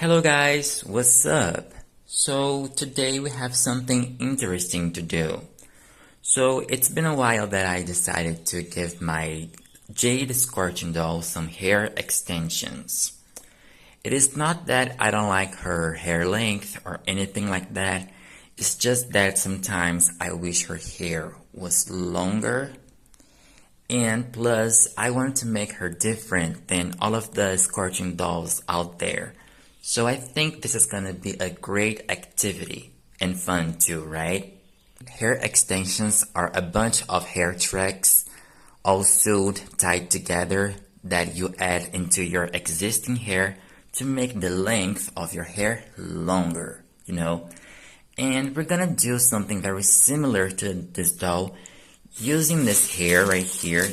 Hello guys, what's up? So today we have something interesting to do. So it's been a while that I decided to give my Jade Scorchin doll some hair extensions. It is not that I don't like her hair length or anything like that. It's just that sometimes I wish her hair was longer. And plus, I want to make her different than all of the Scorchin dolls out there. So I think this is gonna be a great activity and fun too, right? Hair extensions are a bunch of hair tracks all sewed, tied together that you add into your existing hair to make the length of your hair longer, And we're gonna do something very similar to this doll using this hair right here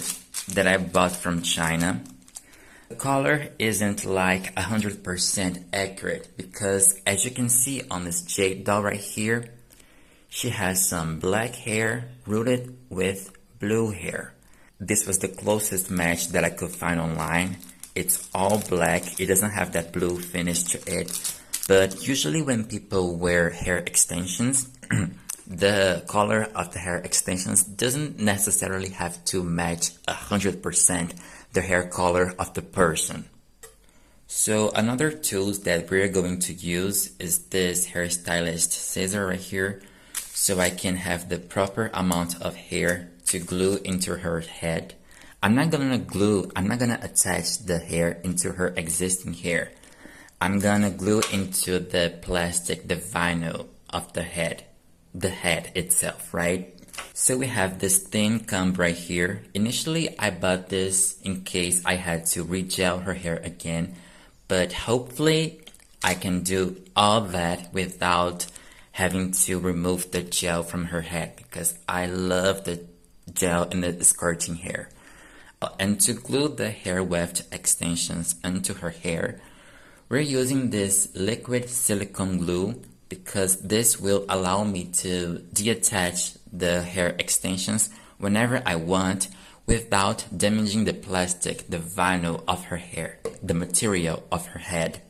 that I bought from China. The color isn't like 100% accurate because as you can see on this Jade doll right here, she has some black hair rooted with blue hair. This was the closest match that I could find online. It's all black, it doesn't have that blue finish to it, but usually when people wear hair extensions, the color of the hair extensions doesn't necessarily have to match 100% the hair color of the person. So another tools that we're going to use is this hairstylist scissor right here, so I can have the proper amount of hair to glue into her head. I'm not gonna attach the hair into her existing hair. I'm gonna glue into the plastic, the vinyl of the head itself, right? So we have this thin comb right here. Initially, I bought this in case I had to regel her hair again, but hopefully I can do all that without having to remove the gel from her head because I love the gel in the scorching hair. And to glue the hair weft extensions onto her hair, we're using this liquid silicone glue because this will allow me to detach the hair extensions whenever I want without damaging the plastic, the vinyl of her hair, the material of her head,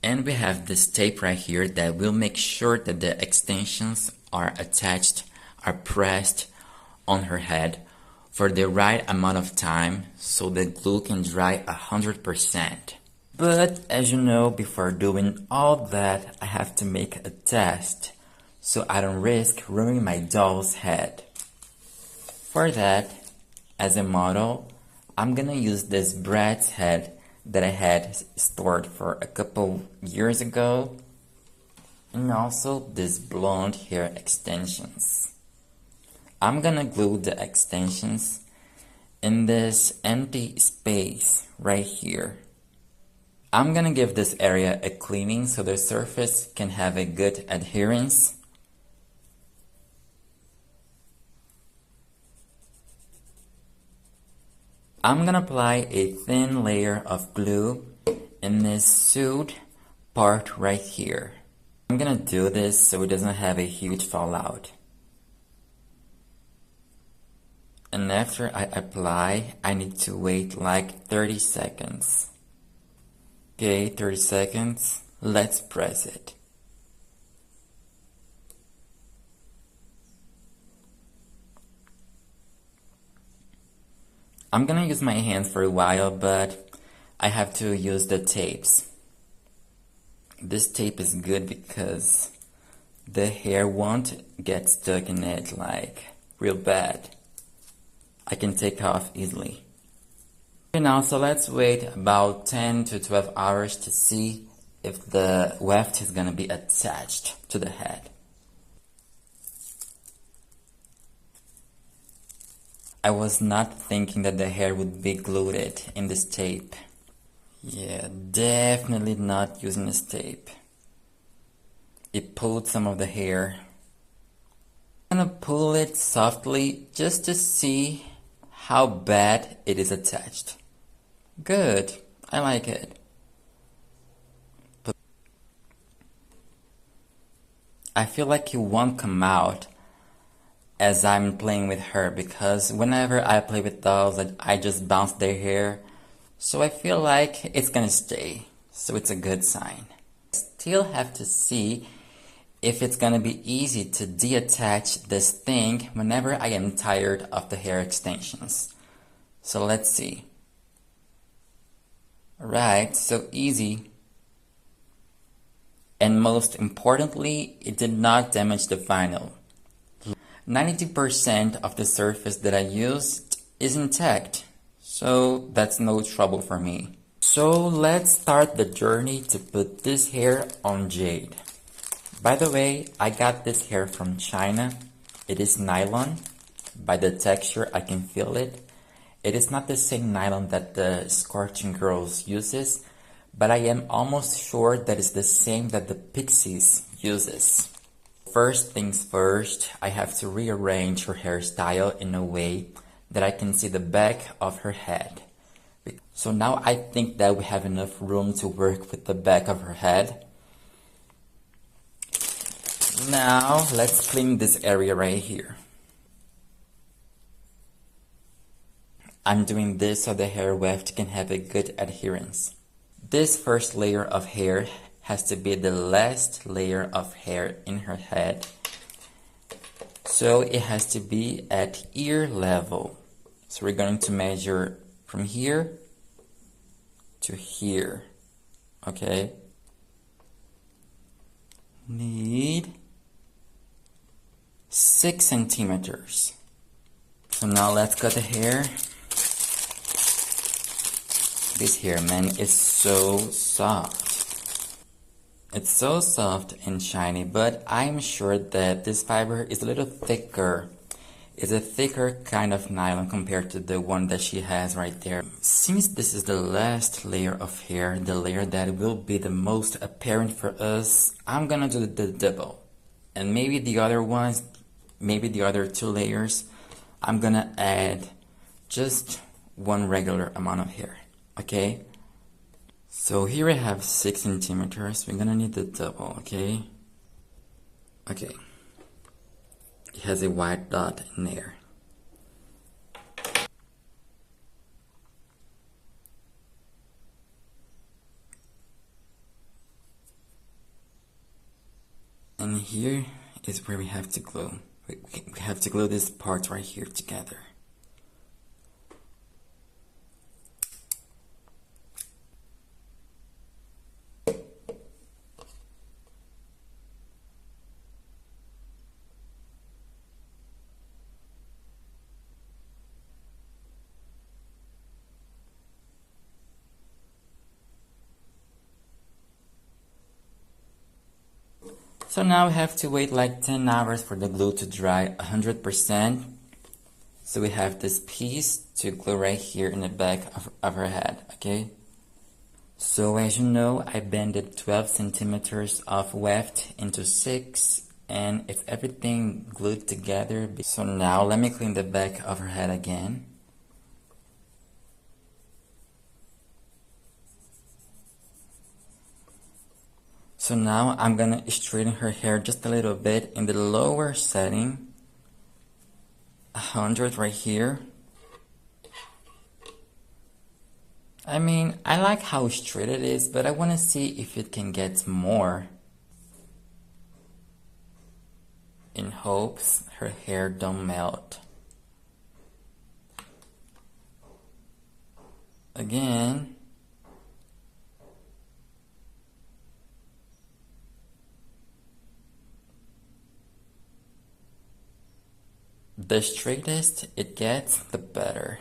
And we have this tape right here that will make sure that the extensions are attached, are pressed on her head for the right amount of time so the glue can dry 100%. But as you know, before doing all that, I have to make a test so I don't risk ruining my doll's head. For that, as a model, I'm gonna use this Bratz head that I had stored for a couple years ago, and also this blonde hair extensions. I'm gonna glue the extensions in this empty space right here. I'm gonna give this area a cleaning so the surface can have a good adherence. I'm gonna apply a thin layer of glue in this sewed part right here. I'm gonna do this so it doesn't have a huge fallout. And after I apply, I need to wait like 30 seconds. Okay, 30 seconds. Let's press it. I'm gonna use my hands for a while, but I have to use the tapes. This tape is good because the hair won't get stuck in it like real bad. I can take off easily. Okay, now so let's wait about 10 to 12 hours to see if the weft is gonna be attached to the head. I was not thinking that the hair would be glued in this tape. Yeah, definitely not using this tape. It pulled some of the hair. I'm gonna pull it softly just to see how bad it is attached. Good, I like it. But I feel like it won't come out as I'm playing with her because whenever I play with dolls, I just bounce their hair. So I feel like it's gonna stay. so it's a good sign. Still have to see if it's gonna be easy to deattach this thing whenever I am tired of the hair extensions. So let's see. Alright, so easy. And most importantly, it did not damage the vinyl. 92% of the surface that I used is intact, so that's no trouble for me. So let's start the journey to put this hair on Jade. By the way, I got this hair from China. It is nylon. By the texture, I can feel it. It is not the same nylon that the Scorchin girls uses, but I am almost sure that it's the same that the Pixies uses. First things first, I have to rearrange her hairstyle in a way that I can see the back of her head. So now I think that we have enough room to work with the back of her head. Now let's clean this area right here. I'm doing this so the hair weft can have a good adherence. This first layer of hair has to be the last layer of hair in her head. So it has to be at ear level. So we're going to measure from here to here. Okay? Need 6 centimeters. So now let's cut the hair. This hair, man, is so soft. It's so soft and shiny, but I'm sure that this fiber is a little thicker. It's a thicker kind of nylon compared to the one that she has right there. Since this is the last layer of hair, the layer that will be the most apparent for us, I'm gonna do the double. And maybe the other ones, maybe the other 2 layers, I'm gonna add just 1 regular amount of hair. Okay? So here I have 6 centimeters. We're gonna need the double, okay? Okay. It has a white dot in there. And here is where we have to glue. We have to glue this part right here together. So now we have to wait like 10 hours for the glue to dry 100%. So we have this piece to glue right here in the back of her head, okay? So as you know, I bended 12 centimeters of weft into 6 and it's everything glued together. So now let me clean the back of her head again. So now I'm gonna straighten her hair just a little bit in the lower setting, 100 right here. I mean, I like how straight it is, but I want to see if it can get more. In hopes her hair don't melt. Again. The straightest it gets, the better.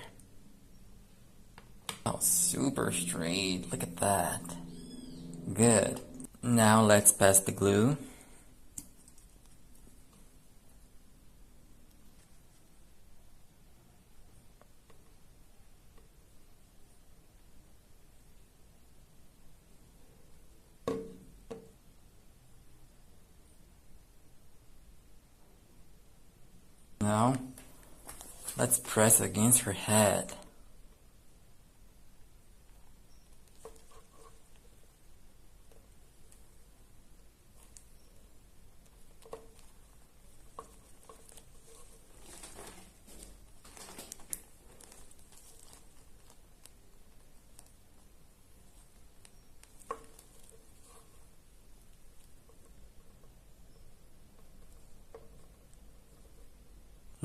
Oh, super straight. Look at that. Good. Now let's pass the glue. Now, let's press against her head.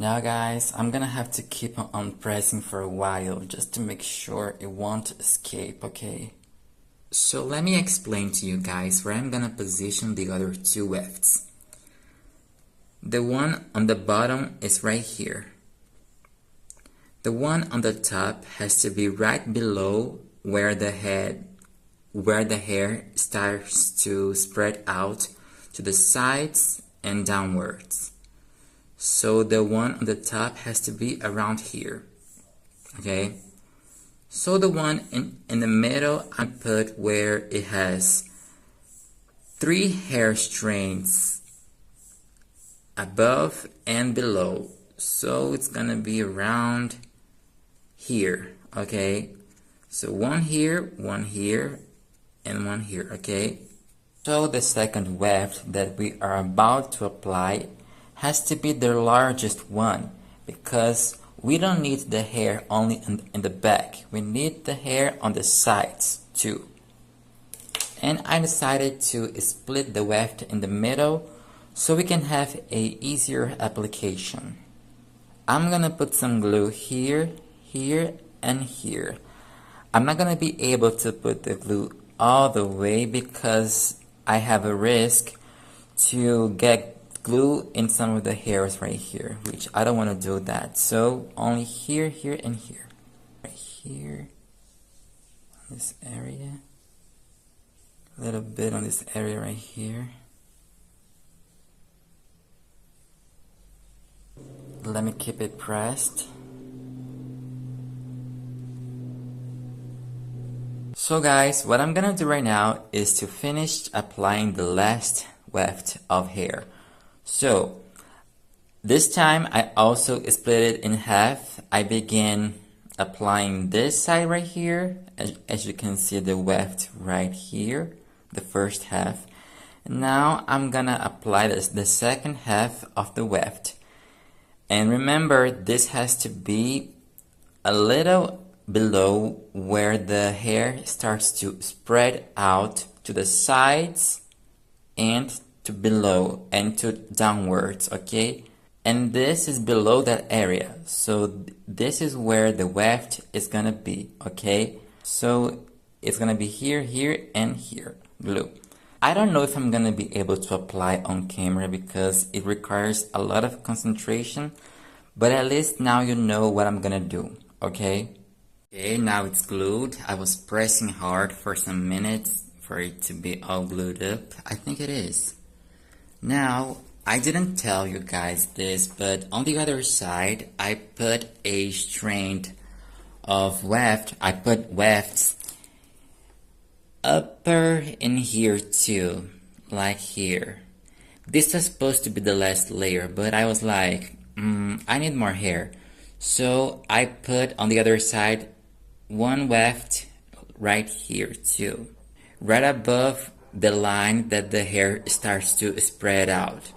Now guys, I'm gonna have to keep on pressing for a while just to make sure it won't escape, okay? So let me explain to you guys where I'm gonna position the other two wefts. The one on the bottom is right here. The one on the top has to be right below where the hair starts to spread out to the sides and downwards. So the one on the top has to be around here, okay? So the one in the middle, I put where it has 3 hair strands above and below. So it's gonna be around here, okay? So one here, and one here, okay? So the second weft that we are about to apply has to be the largest one, because we don't need the hair only in the back. We need the hair on the sides too. And I decided to split the weft in the middle so we can have a easier application. I'm gonna put some glue here, here, and here. I'm not gonna be able to put the glue all the way because I have a risk to get glue in some of the hairs right here, which I don't want to do that. So only here, here, and here. Right here, on this area. A little bit on this area right here. Let me keep it pressed. So guys, what I'm gonna do right now is to finish applying the last weft of hair. So this time I also split it in half. I begin applying this side right here, as you can see the weft right here, the first half. Now I'm gonna apply the second half of the weft. And remember, this has to be a little below where the hair starts to spread out to the sides and to below and to downwards, okay? And this is below that area, so this is where the weft is gonna be, okay? So it's gonna be here, here, and here, glue. I don't know if I'm gonna be able to apply on camera because it requires a lot of concentration, but at least now you know what I'm gonna do, okay? Okay, now it's glued. I was pressing hard for some minutes for it to be all glued up. I think it is. Now, I didn't tell you guys this, but on the other side, I put a strand of weft. I put wefts upper in here too, like here. This is supposed to be the last layer, but I was like, I need more hair. So I put on the other side one weft right here too, right above the line that the hair starts to spread out.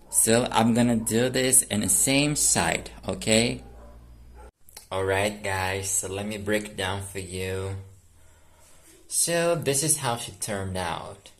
So I'm gonna do this in the same side, okay? Alright guys, so let me break it down for you. So this is how she turned out.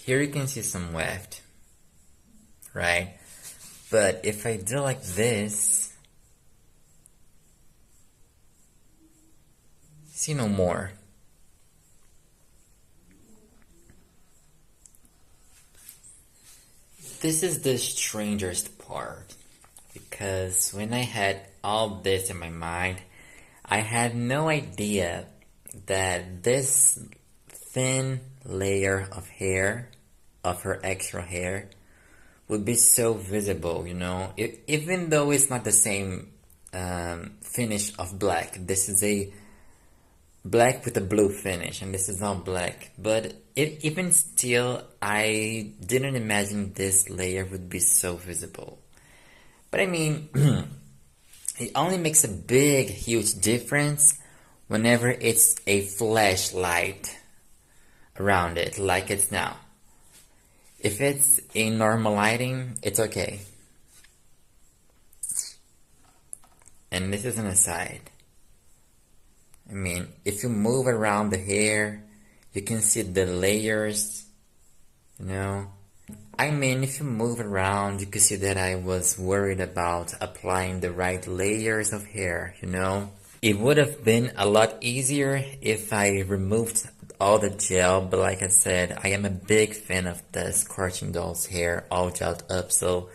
Here you can see some weft, right? But if I do like this, see no more. This is the strangest part, because when I had all this in my mind, I had no idea that this thin layer of hair, of her extra hair, would be so visible, you know, even though it's not the same finish of black. This is a black with a blue finish, and this is all black. But even still, I didn't imagine this layer would be so visible. But I mean, it only makes a big, huge difference whenever it's a flashlight around it, like it's now. If it's in normal lighting, it's okay. And this is an aside. I mean, if you move around the hair, you can see the layers, you know. I mean, if you move around, you can see that I was worried about applying the right layers of hair, you know. It would have been a lot easier if I removed all the gel, but like I said, I am a big fan of the Scorchin doll's hair all gelled up, so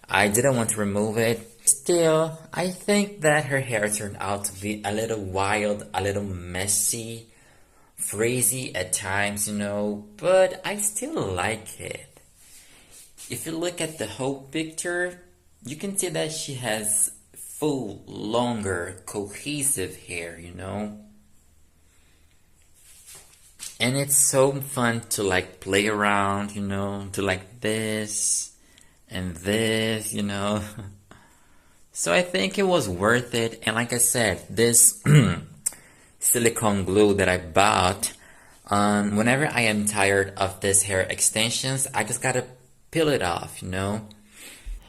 I didn't want to remove it. Still, I think that her hair turned out to be a little wild, a little messy, crazy at times, you know, but I still like it. If you look at the whole picture, you can see that she has full, longer, cohesive hair, you know. And it's so fun to like play around, you know, to like this and this, you know. So I think it was worth it. And like I said, this silicone glue that I bought, whenever I am tired of this hair extensions, I just gotta peel it off, you know.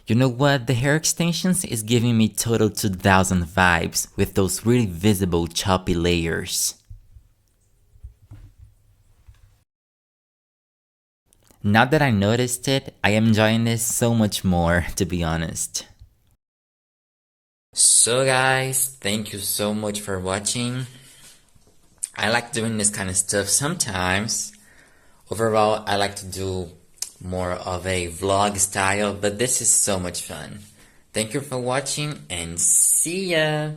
You know what? The hair extensions is giving me total 2000 vibes with those really visible choppy layers. Now that I noticed it, I am enjoying this so much more, to be honest. So guys, thank you so much for watching. I like doing this kind of stuff sometimes. Overall, I like to do more of a vlog style, but this is so much fun. Thank you for watching and see ya!